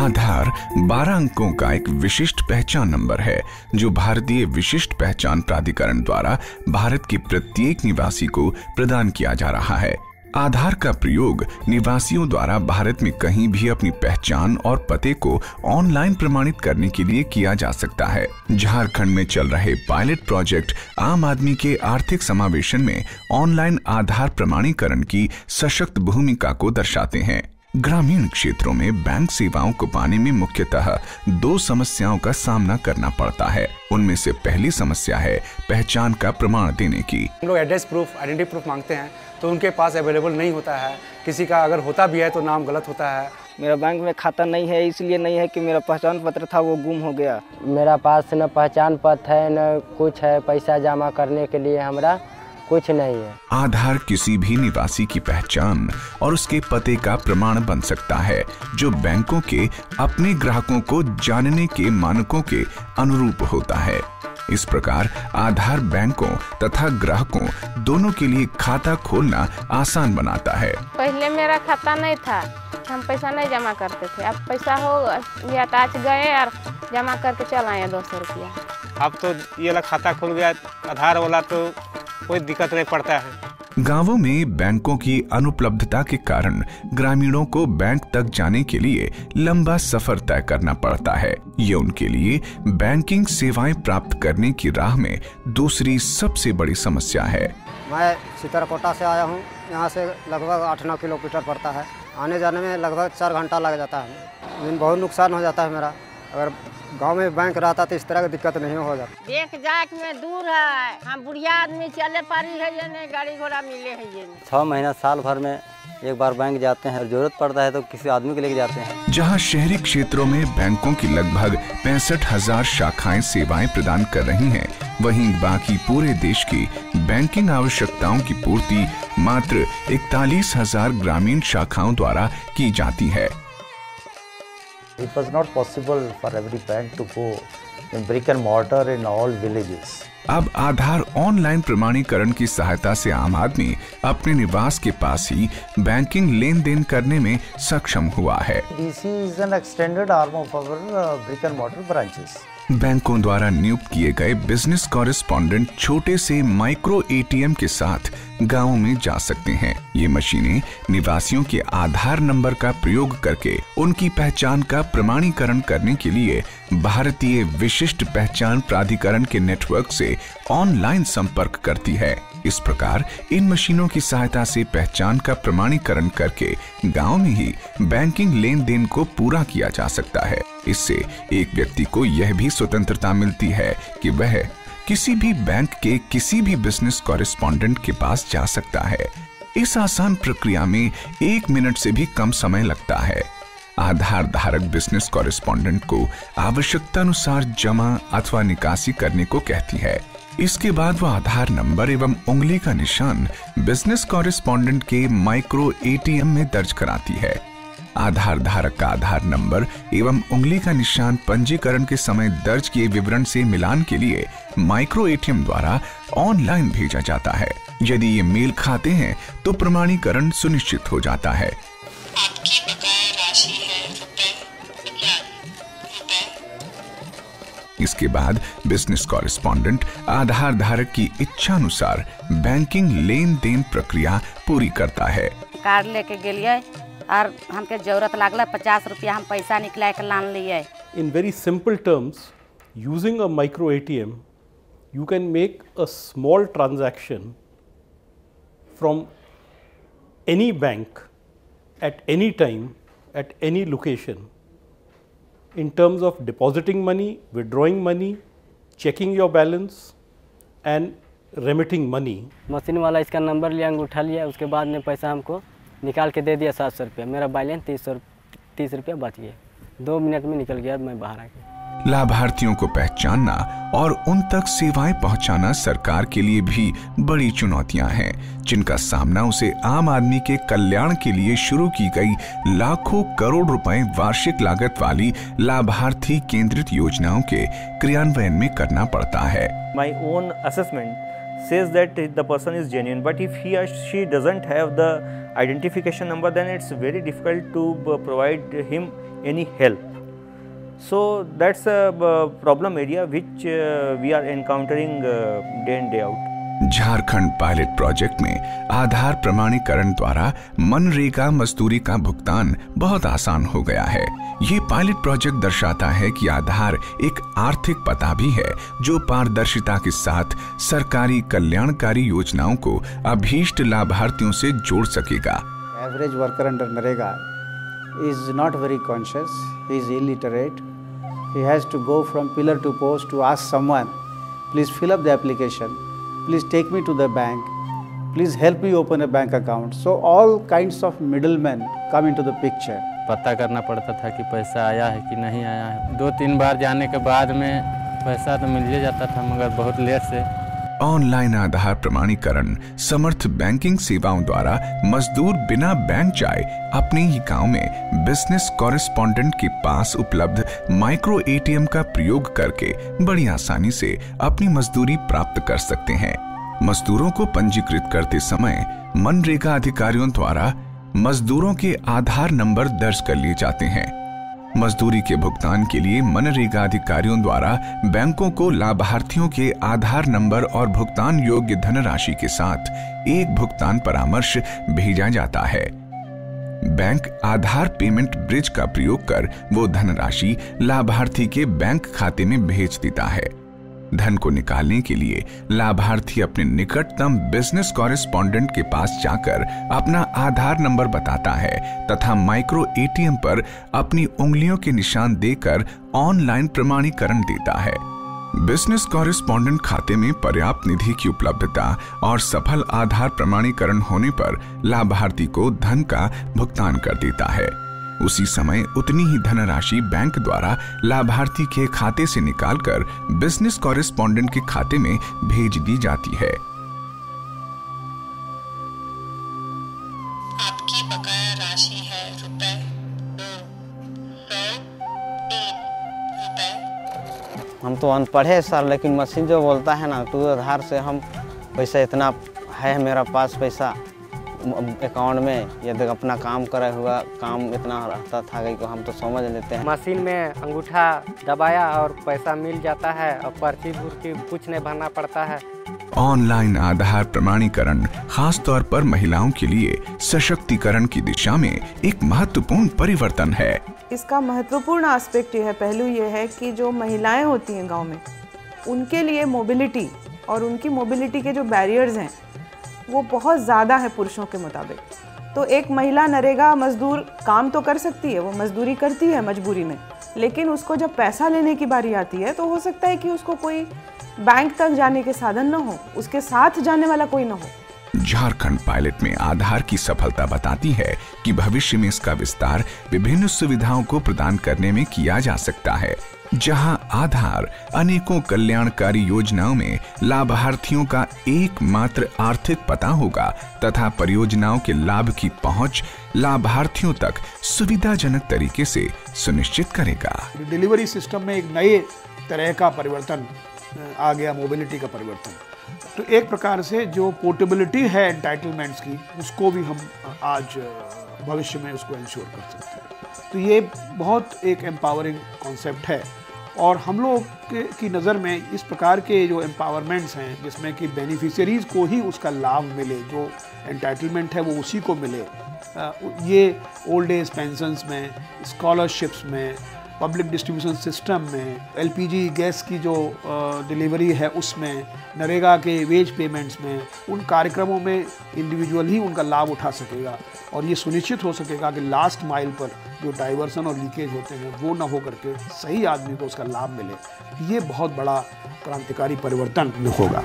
आधार 12 अंकों का एक विशिष्ट पहचान नंबर है जो भारतीय विशिष्ट पहचान प्राधिकरण द्वारा भारत के प्रत्येक निवासी को प्रदान किया जा रहा है। आधार का प्रयोग निवासियों द्वारा भारत में कहीं भी अपनी पहचान और पते को ऑनलाइन प्रमाणित करने के लिए किया जा सकता है। झारखंड में चल रहे पायलट प्रोजेक्ट आम आदमी के आर्थिक समावेशन में ऑनलाइन आधार प्रमाणीकरण की सशक्त भूमिका को दर्शाते हैं। ग्रामीण क्षेत्रों में बैंक सेवाओं को पाने में मुख्यतः 2 समस्याओं का सामना करना पड़ता है। उनमें से पहली समस्या है पहचान का प्रमाण देने की। हम लोग एड्रेस प्रूफ, आइडेंटिटी प्रूफ मांगते हैं तो उनके पास अवेलेबल नहीं होता है। किसी का अगर होता भी है तो नाम गलत होता है। मेरा बैंक में खाता नहीं है, इसलिए नहीं है कि मेरा पहचान पत्र था वो गुम हो गया। मेरा पास न पहचान पत्र है न कुछ है, पैसा जमा करने के लिए हमरा कुछ नहीं है। आधार किसी भी निवासी की पहचान और उसके पते का प्रमाण बन सकता है जो बैंकों के अपने ग्राहकों को जानने के मानकों के अनुरूप होता है। इस प्रकार आधार बैंकों तथा ग्राहकों दोनों के लिए खाता खोलना आसान बनाता है। पहले मेरा खाता नहीं था, हम पैसा नहीं जमा करते थे। अब पैसा हो गया तो आज गए और जमा करके चल आए 200 रुपया। अब तो ये वाला खाता खुल गया, आधार वाला तो कोई दिक्कत नहीं पड़ता है। गांवों में बैंकों की अनुपलब्धता के कारण ग्रामीणों को बैंक तक जाने के लिए लंबा सफर तय करना पड़ता है। ये उनके लिए बैंकिंग सेवाएं प्राप्त करने की राह में दूसरी सबसे बड़ी समस्या है। मैं सीतारकोटा से आया हूँ। यहाँ से लगभग 8-9 किलोमीटर पड़ता है। आने जाने में लगभग 4 घंटा लग जाता है। लेकिन बहुत नुकसान हो जाता है मेरा। अगर गांव में बैंक रहता तो इस तरह की दिक्कत नहीं हो जाती। देख जाक में दूर है, हम बुढ़िया आदमी चले पारी है ये नहीं, गाड़ी घोड़ा मिले है ये नहीं। 6 महीना साल भर में एक बार बैंक जाते हैं और जरूरत पड़ता है तो किसी आदमी को लेके जाते हैं। जहां शहरी क्षेत्रों में बैंकों की लगभग 65,000 शाखाएं सेवाएं प्रदान कर रही हैं, वहीं बाकी पूरे देश की बैंकिंग आवश्यकताओं की पूर्ति मात्र 41,000 ग्रामीण शाखाओं द्वारा की जाती है। It was not possible for every bank to go in brick and mortar in all villages. अब आधार ऑनलाइन प्रमाणीकरण की सहायता से आम आदमी अपने निवास के पास ही बैंकिंग लेन देन करने में सक्षम हुआ है। This is an extended arm of our brick and mortar branches. बैंकों द्वारा नियुक्त किए गए बिजनेस कॉरेस्पॉन्डेंट छोटे से माइक्रो एटीएम के साथ गांव में जा सकते हैं। ये मशीनें निवासियों के आधार नंबर का प्रयोग करके उनकी पहचान का प्रमाणीकरण करने के लिए भारतीय विशिष्ट पहचान प्राधिकरण के नेटवर्क से ऑनलाइन संपर्क करती है। इस प्रकार इन मशीनों की सहायता से पहचान का प्रमाणीकरण करके गांव में ही बैंकिंग लेन देन को पूरा किया जा सकता है। इससे एक व्यक्ति को यह भी स्वतंत्रता मिलती है कि वह किसी भी बैंक के किसी भी बिजनेस कॉरेस्पॉन्डेंट के पास जा सकता है। इस आसान प्रक्रिया में 1 मिनट से भी कम समय लगता है। आधार धारक बिजनेस कॉरेस्पॉन्डेंट को आवश्यकता अनुसार जमा अथवा निकासी करने को कहती है। इसके बाद वह आधार नंबर एवं उंगली का निशान बिजनेस कॉरेस्पॉन्डेंट के माइक्रो एटीएम में दर्ज कराती है। आधार धारक का आधार नंबर एवं उंगली का निशान पंजीकरण के समय दर्ज किए विवरण से मिलान के लिए माइक्रो एटीएम द्वारा ऑनलाइन भेजा जाता है। यदि ये मेल खाते हैं तो प्रमाणीकरण सुनिश्चित हो जाता है। आपकी बकाया राशि है रुपए। इसके बाद बिजनेस कॉरेस्पॉन्डेंट आधार धारक की इच्छा अनुसार बैंकिंग लेन देन प्रक्रिया पूरी करता है। कार्ड लेके गेलिए और हमके जरूरत लागला 50 रुपया, हम पैसा निकला के लान लिए। In very simple terms, using a micro ATM, you can make a small transaction from any bank at any time at any location in terms of depositing money, withdrawing money, checking your balance and remitting money. Machine वाला इसका number लिया, अंगूठा लिया, उसके बाद में पैसा हमको निकाल के दे दिया 700 रुपया। मेरा बैलेंस 30 रुपया बच गया। 2 मिनट में निकल गया, मैं बाहर आ गया। लाभार्थियों को पहचानना और उन तक सेवाएं पहुंचाना सरकार के लिए भी बड़ी चुनौतियां हैं, जिनका सामना उसे आम आदमी के कल्याण के लिए शुरू की गई लाखों करोड़ रुपए वार्षिक लागत वाली लाभार्थी केंद्रित योजनाओं के क्रियान्वयन में करना पड़ता है। My own assessment says that the person is genuine, but if he or she doesn't have the identification number, then it's very difficult to provide him any help. So that's a problem area which we are encountering day in day out. Jharkhand pilot project में आधार प्रमाणीकरण द्वारा मनरेगा मजदूरी का भुगतान बहुत आसान हो गया है। ये पायलट प्रोजेक्ट दर्शाता है कि आधार एक आर्थिक पता भी है जो पारदर्शिता के साथ सरकारी कल्याणकारी योजनाओं को अभीष्ट लाभार्थियों से जोड़ सकेगा। Average worker under NREGA is not very conscious, he is illiterate, he has to go from pillar to post to ask someone, please fill up the application, please take me to the bank, please help me open a bank account. So all kinds of middlemen come into the picture. पता करना पड़ता था कि पैसा आया है कि नहीं आया है। 2-3 बार जाने के बाद में पैसा तो मिल ही जाता था, मगर बहुत लेट से। ऑनलाइन आधार प्रमाणीकरण समर्थ बैंकिंग सेवाओं द्वारा मजदूर बिना बैंक जाए अपने ही गांव में बिजनेस कॉरेस्पॉन्डेंट के पास उपलब्ध माइक्रो एटीएम का प्रयोग करके बड़ी आसानी से अपनी मजदूरी प्राप्त कर सकते हैं। मजदूरों को पंजीकृत करते समय मनरेगा अधिकारियों द्वारा मजदूरों के आधार नंबर दर्ज कर लिए जाते हैं। मजदूरी के भुगतान के लिए मनरेगा अधिकारियों द्वारा बैंकों को लाभार्थियों के आधार नंबर और भुगतान योग्य धनराशि के साथ एक भुगतान परामर्श भेजा जाता है। बैंक आधार पेमेंट ब्रिज का प्रयोग कर वो धनराशि लाभार्थी के बैंक खाते में भेज देता है। धन को निकालने के लिए लाभार्थी अपने निकटतम बिजनेस कॉरेस्पॉन्डेंट के पास जाकर अपना आधार नंबर बताता है तथा माइक्रो एटीएम पर अपनी उंगलियों के निशान देकर ऑनलाइन प्रमाणीकरण देता है। बिजनेस कॉरेस्पॉन्डेंट खाते में पर्याप्त निधि की उपलब्धता और सफल आधार प्रमाणीकरण होने पर लाभार्थी को धन का भुगतान कर देता है। उसी समय उतनी ही धनराशि बैंक द्वारा लाभार्थी के खाते से निकालकर बिजनेस कॉरेस्पॉन्डेंट के खाते में भेज दी जाती है। आपकी बकाया राशि है ₹2,103। हम तो अनपढ़ है सर, लेकिन मशीन जो बोलता है ना तो आधार से हम पैसा इतना है मेरा पास पैसा अकाउंट में, यदि अपना काम करे हुआ काम इतना रहता था कि हम तो समझ लेते हैं। मशीन में अंगूठा दबाया और पैसा मिल जाता है और पर्ची भुर्ची कुछ नहीं भरना पड़ता है। ऑनलाइन आधार प्रमाणीकरण खास तौर पर महिलाओं के लिए सशक्तिकरण की दिशा में एक महत्वपूर्ण परिवर्तन है। इसका महत्वपूर्ण एस्पेक्ट ये है, पहलू ये है कि जो महिलाएं होती हैं गांव में, उनके लिए मोबिलिटी और उनकी मोबिलिटी के जो बैरियर्स हैं वो बहुत ज़्यादा है पुरुषों के मुताबिक। तो एक महिला नरेगा मजदूर काम तो कर सकती है, वो मजदूरी करती है मजबूरी में, लेकिन उसको जब पैसा लेने की बारी आती है तो हो सकता है कि उसको कोई बैंक तक जाने के साधन न हो, उसके साथ जाने वाला कोई न हो। झारखंड पायलट में आधार की सफलता बताती है कि भविष्य में इसका विस्तार विभिन्न सुविधाओं को प्रदान करने में किया जा सकता है, जहां आधार अनेकों कल्याणकारी योजनाओं में लाभार्थियों का एकमात्र आर्थिक पता होगा तथा परियोजनाओं के लाभ की पहुंच लाभार्थियों तक सुविधाजनक तरीके से सुनिश्चित करेगा। डिलीवरी सिस्टम में एक नए तरह का परिवर्तन आ गया, मोबिलिटी का परिवर्तन। तो एक प्रकार से जो पोर्टेबिलिटी है एंटाइटलमेंट्स की, उसको भी हम आज भविष्य में उसको इंश्योर कर सकते हैं। तो ये बहुत एक एम्पावरिंग कॉन्सेप्ट है और हम लोग की नज़र में इस प्रकार के जो एम्पावरमेंट्स हैं जिसमें कि बेनिफिशियरीज़ को ही उसका लाभ मिले, जो एंटाइटलमेंट है वो उसी को मिले, ये ओल्ड एज पेंशन्स में, स्कॉलरशिप्स में, पब्लिक डिस्ट्रीब्यूशन सिस्टम में, एलपीजी गैस की जो डिलीवरी है उसमें, नरेगा के वेज पेमेंट्स में, उन कार्यक्रमों में इंडिविजुअल ही उनका लाभ उठा सकेगा और ये सुनिश्चित हो सकेगा कि लास्ट माइल पर जो डाइवर्सन और लीकेज होते हैं वो ना हो करके सही आदमी को उसका लाभ मिले। ये बहुत बड़ा क्रांतिकारी परिवर्तन होगा।